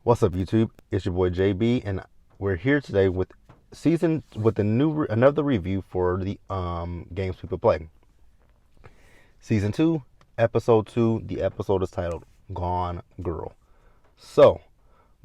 What's up, YouTube? It's your boy JB, and we're here today with another review for the games people play. Season 2, Episode 2. The episode is titled Gone Girl. So,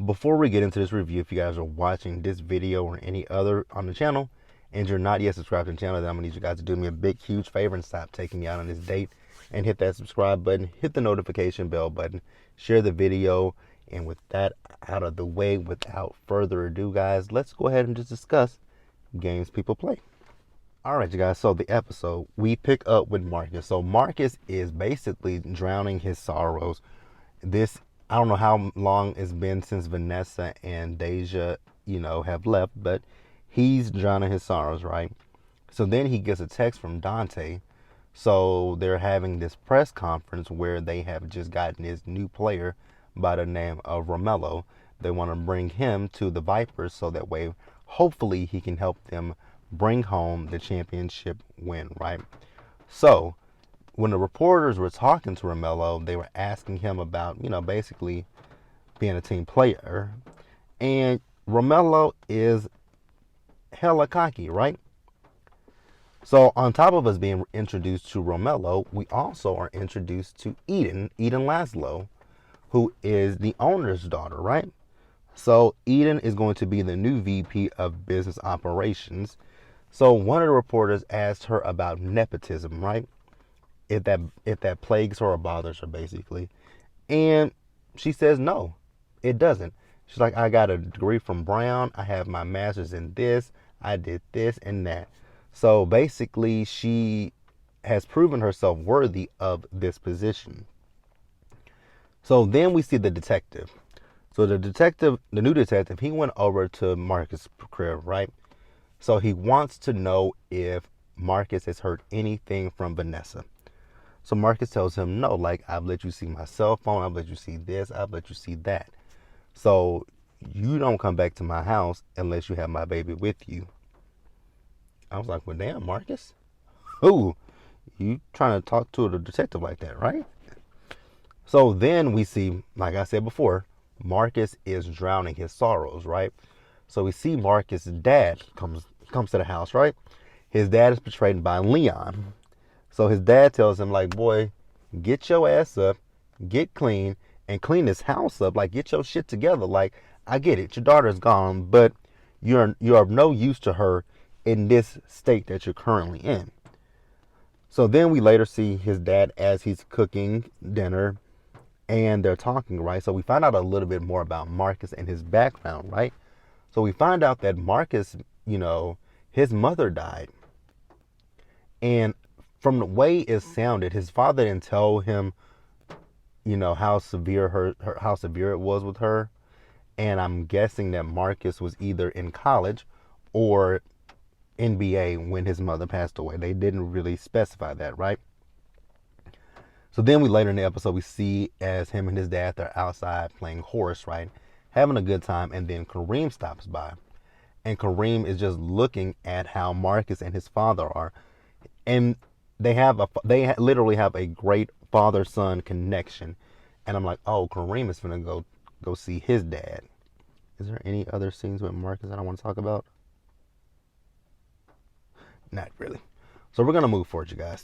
before we get into this review, if you guys are watching this video or any other on the channel and you're not yet subscribed to the channel, then I'm gonna need you guys to do me a big, huge favor and stop taking me out on this date and hit that subscribe button, hit the notification bell button, share the video. And with that out of the way, without further ado, guys, let's go ahead and just discuss games people play. All right, you guys, so the episode, we pick up with Marcus. So Marcus is basically drowning his sorrows. I don't know how long it's been since Vanessa and Deja, have left, but he's drowning his sorrows, right? So then he gets a text from Dante. So they're having this press conference where they have just gotten this new player by the name of Romello. They want to bring him to the Vipers so that way, hopefully, he can help them bring home the championship win, right? So when the reporters were talking to Romello, they were asking him about, basically being a team player. And Romello is hella cocky, right? So on top of us being introduced to Romello, we also are introduced to Eden Laszlo, who is the owner's daughter, right? So Eden is going to be the new VP of business operations. So one of the reporters asked her about nepotism, right? If that plagues her or bothers her, basically. And she says no, it doesn't. She's like, I got a degree from Brown. I have my master's in this. I did this and that. So basically, she has proven herself worthy of this position. So then we see the detective. So the new detective, he went over to Marcus' crib, right? So he wants to know if Marcus has heard anything from Vanessa. So Marcus tells him, no, like, I've let you see my cell phone. I've let you see this. I've let you see that. So you don't come back to my house unless you have my baby with you. I was like, well, damn, Marcus. Ooh, you trying to talk to a detective like that, right? So then we see, like I said before, Marcus is drowning his sorrows, right? So we see Marcus' dad comes to the house, right? His dad is portrayed by Leon. So his dad tells him, like, boy, get your ass up, get clean, and clean this house up. Like, get your shit together. Like, I get it, your daughter's gone, but you're of no use to her in this state that you're currently in. So then we later see his dad as he's cooking dinner. And they're talking, right? So we find out a little bit more about Marcus and his background, right? So we find out that Marcus, his mother died. And from the way it sounded, his father didn't tell him, how severe how severe it was with her. And I'm guessing that Marcus was either in college or NBA when his mother passed away. They didn't really specify that, right? So then we later in the episode, we see as him and his dad, they're outside playing horse, right? Having a good time. And then Kareem stops by. And Kareem is just looking at how Marcus and his father are. And they literally have a great father-son connection. And I'm like, oh, Kareem is going to go see his dad. Is there any other scenes with Marcus that I want to talk about? Not really. So we're going to move forward, you guys.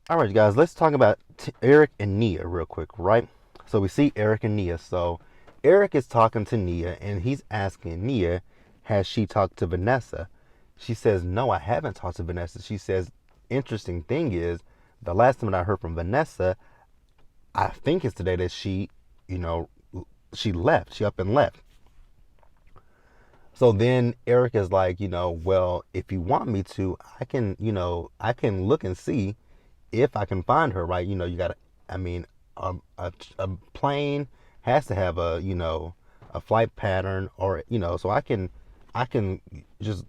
All right, guys, let's talk about Eric and Nia real quick, right? So we see Eric and Nia. So Eric is talking to Nia, and he's asking Nia, has she talked to Vanessa? She says, no, I haven't talked to Vanessa. She says, interesting thing is, the last time that I heard from Vanessa, I think it's today that she left. She up and left. So then Eric is like, well, if you want me to, I can look and see if I can find her, right? You got to, a plane has to have a flight pattern or, so I can just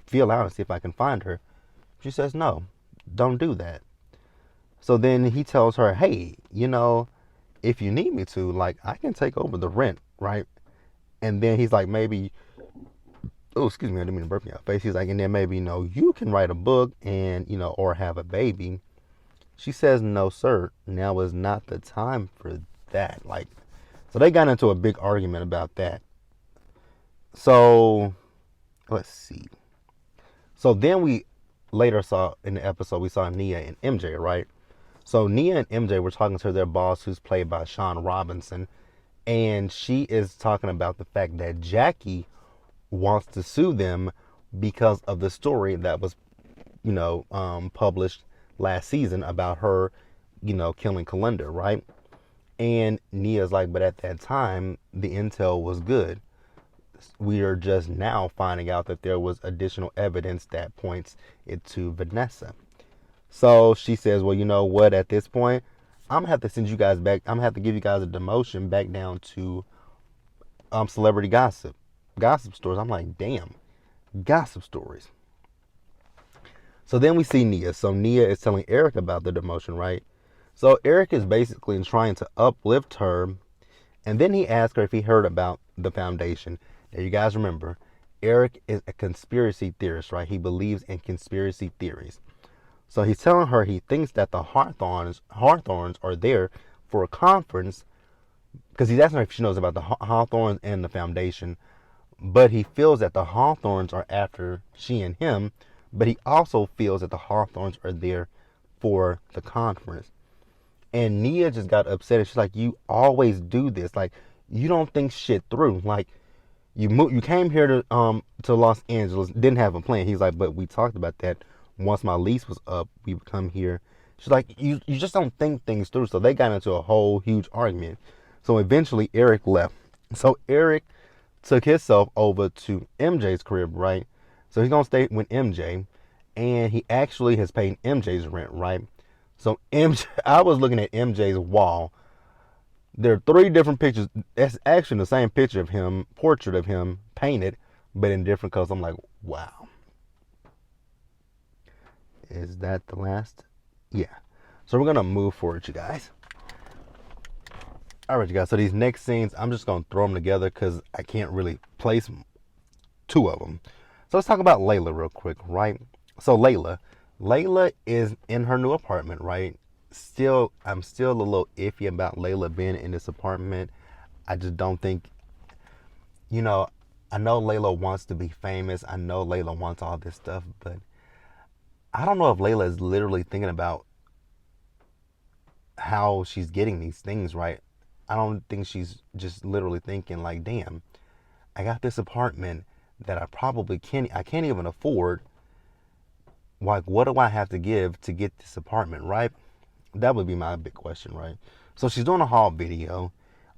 feel out and see if I can find her. She says, no, don't do that. So then he tells her, hey, if you need me to, like, I can take over the rent, right? And then he's like, maybe, oh, excuse me, I didn't mean to burp in your face. He's like, and then maybe, you can write a book and, or have a baby. She says, no, sir, now is not the time for that. Like, So they got into a big argument about that. So let's see. So then we later saw in the episode, we saw Nia and MJ, right? So Nia and MJ were talking to their boss, who's played by Sean Robinson, and she is talking about the fact that Jackie wants to sue them because of the story that was, published last season about her, killing Kalinda, right? And Nia's like, but at that time, the intel was good. We are just now finding out that there was additional evidence that points it to Vanessa. So she says, well, you know what? At this point, I'm gonna have to send you guys back. I'm gonna have to give you guys a demotion back down to celebrity gossip stories. I'm like, damn, gossip stories. So then we see Nia. So Nia is telling Eric about the demotion, right? So Eric is basically trying to uplift her, and then he asks her if he heard about the foundation. Now you guys remember, Eric is a conspiracy theorist, right? He believes in conspiracy theories. So he's telling her he thinks that the Hawthorns are there for a conference, because he's asking her if she knows about the Hawthorns and the foundation. But he feels that the Hawthorns are after she and him, but he also feels that the Hawthorns are there for the conference. And Nia just got upset. She's like, you always do this. Like, you don't think shit through. Like, you came here to Los Angeles, didn't have a plan. He's like, but we talked about that. Once my lease was up, we would come here. She's like, you just don't think things through. So they got into a whole huge argument. So eventually Eric left. So Eric took himself over to MJ's crib, right? So he's gonna stay with MJ, and he actually has paid MJ's rent, right? So MJ, I was looking at MJ's wall. There are 3 different pictures. That's actually the same picture of him, portrait of him, painted, but in different colors. I'm like, wow. Is that the last? Yeah. So we're gonna move forward, you guys. All right, you guys. So these next scenes, I'm just gonna throw them together because I can't really place 2 of them. So let's talk about Layla real quick, right? So Layla is in her new apartment, right? I'm still a little iffy about Layla being in this apartment. I just don't think, I know Layla wants to be famous. I know Layla wants all this stuff, but I don't know if Layla is literally thinking about how she's getting these things, right? I don't think she's just literally thinking like, damn, I got this apartment that I can't even afford. Like, what do I have to give to get this apartment, right? That would be my big question, right? So she's doing a haul video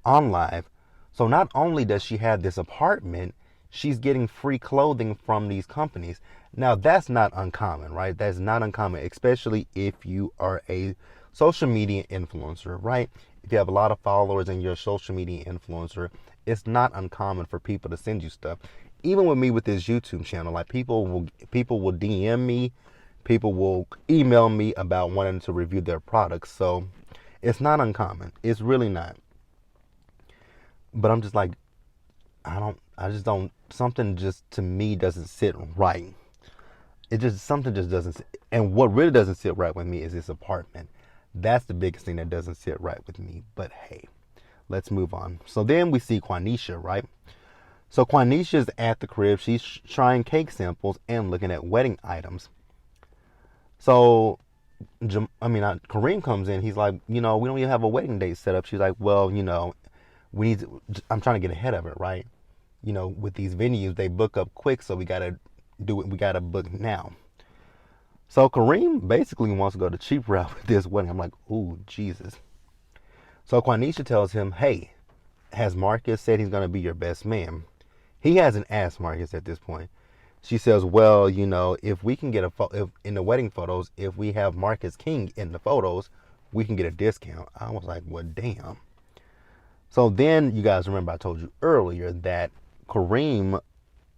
on live. So not only does she have this apartment, she's getting free clothing from these companies. Now that's not uncommon, right? That's not uncommon, especially if you are a social media influencer, right? If you have a lot of followers and you're a social media influencer, it's not uncommon for people to send you stuff. Even with me with this YouTube channel, like people will DM me, people will email me about wanting to review their products. So it's not uncommon. It's really not. But I'm just like, something just to me doesn't sit right. Something just doesn't sit. And what really doesn't sit right with me is this apartment. That's the biggest thing that doesn't sit right with me. But hey, let's move on. So then we see Quanisha, right? So Quanisha's at the crib. She's trying cake samples and looking at wedding items. So, Kareem comes in. He's like, we don't even have a wedding date set up. She's like, well, I'm trying to get ahead of it, right? With these venues, they book up quick, so we got to do it. We got to book now. So Kareem basically wants to go the cheap route with this wedding. I'm like, ooh, Jesus. So Quanisha tells him, hey, has Marcus said he's going to be your best man? He hasn't asked Marcus at this point. She says, well, if we can get if in the wedding photos, if we have Marcus King in the photos, we can get a discount. I was like, well, damn. So then you guys remember I told you earlier that Kareem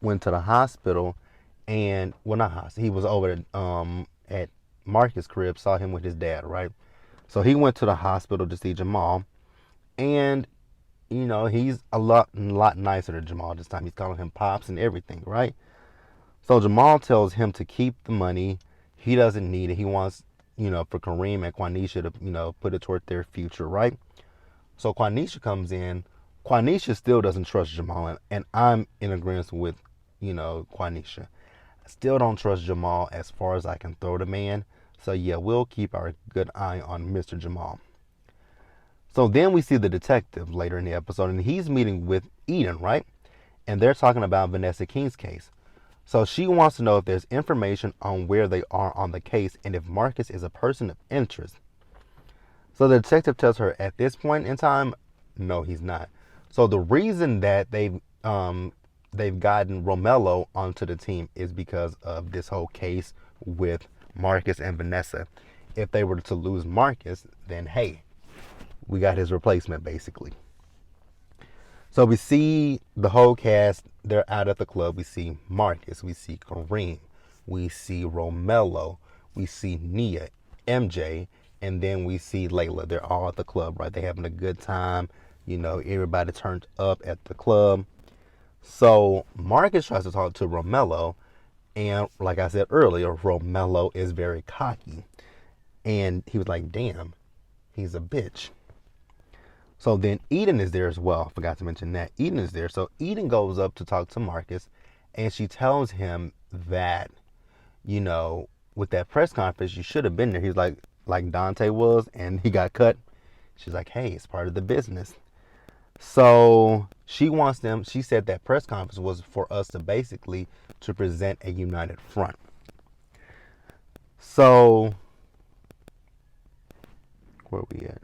went to the hospital and, well, not hospital, he was over at Marcus' crib, saw him with his dad, right? So he went to the hospital to see Jamal, and he's a lot nicer to Jamal this time. He's calling him Pops and everything, right? So Jamal tells him to keep the money. He doesn't need it. He wants, for Kareem and Quanisha to, put it toward their future, right? So Quanisha comes in Quanisha still doesn't trust Jamal, and I'm in agreement with, Quanisha. I still don't trust Jamal as far as I can throw the man. So yeah, we'll keep our good eye on Mr. Jamal. So then we see the detective later in the episode, and he's meeting with Eden, right? And they're talking about Vanessa King's case. So she wants to know if there's information on where they are on the case and if Marcus is a person of interest. So the detective tells her at this point in time, no, he's not. So the reason that they've gotten Romello onto the team is because of this whole case with Marcus and Vanessa. If they were to lose Marcus, then hey, we got his replacement basically. So we see the whole cast, they're out at the club. We see Marcus, we see Kareem, we see Romello, we see Nia, MJ, and then we see Layla. They're all at the club, right? They're having a good time. Everybody turned up at the club. So Marcus tries to talk to Romello, and like I said earlier, Romello is very cocky. And he was like, damn, he's a bitch. So then Eden is there as well. I forgot to mention that. Eden is there. So Eden goes up to talk to Marcus, and she tells him that, with that press conference, you should have been there. He's like Dante was, and he got cut. She's like, hey, it's part of the business. So she said that press conference was for us to present a united front. So, where are we at?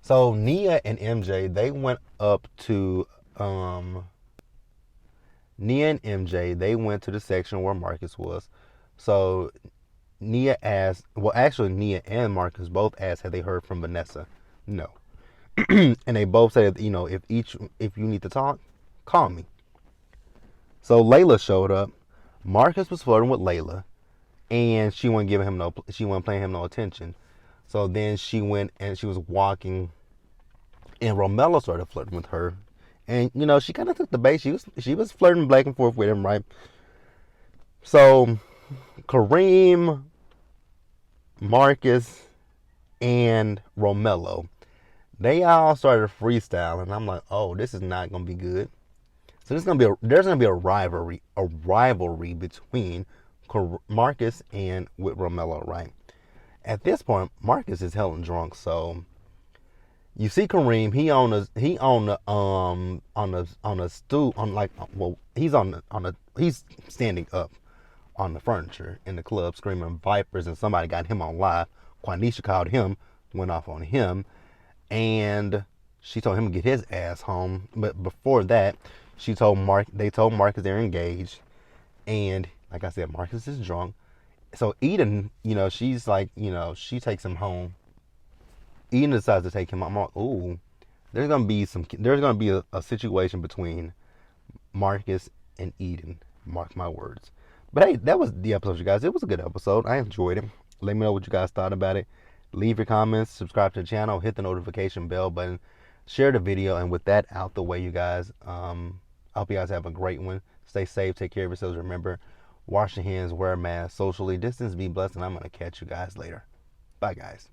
So Nia and MJ, they went up to Nia and MJ, they went to the section where Marcus was. So Nia asked, well, actually Nia and Marcus both asked, had they heard from Vanessa? No. And they both said, if you need to talk, call me. So Layla showed up. Marcus was flirting with Layla, and she wasn't paying him no attention. So then she went and she was walking, and Romello started flirting with her, and she kind of took the bait. She was flirting back and forth with him, right? So Kareem, Marcus, and Romello, they all started freestyling. I'm like, oh, this is not gonna be good. So there's gonna be a rivalry between Marcus and with Romello, right? At this point, Marcus is hella drunk, so you see Kareem, on a stool, he's standing up on the furniture in the club screaming vipers, and somebody got him on live. Quanisha called him, went off on him, and she told him to get his ass home. But before that, they told Marcus they're engaged, and like I said, Marcus is drunk. So Eden, she's like, she takes him home. Eden decides to take him home. I'm like, ooh, there's gonna be a situation between Marcus and Eden. Mark my words. But hey, that was the episode, you guys. It was a good episode. I enjoyed it. Let me know what you guys thought about it. Leave your comments, subscribe to the channel, hit the notification bell button, share the video, and with that out the way, you guys, I hope you guys have a great one. Stay safe, take care of yourselves. Remember, wash your hands, wear a mask, socially distance, be blessed, and I'm going to catch you guys later. Bye, guys.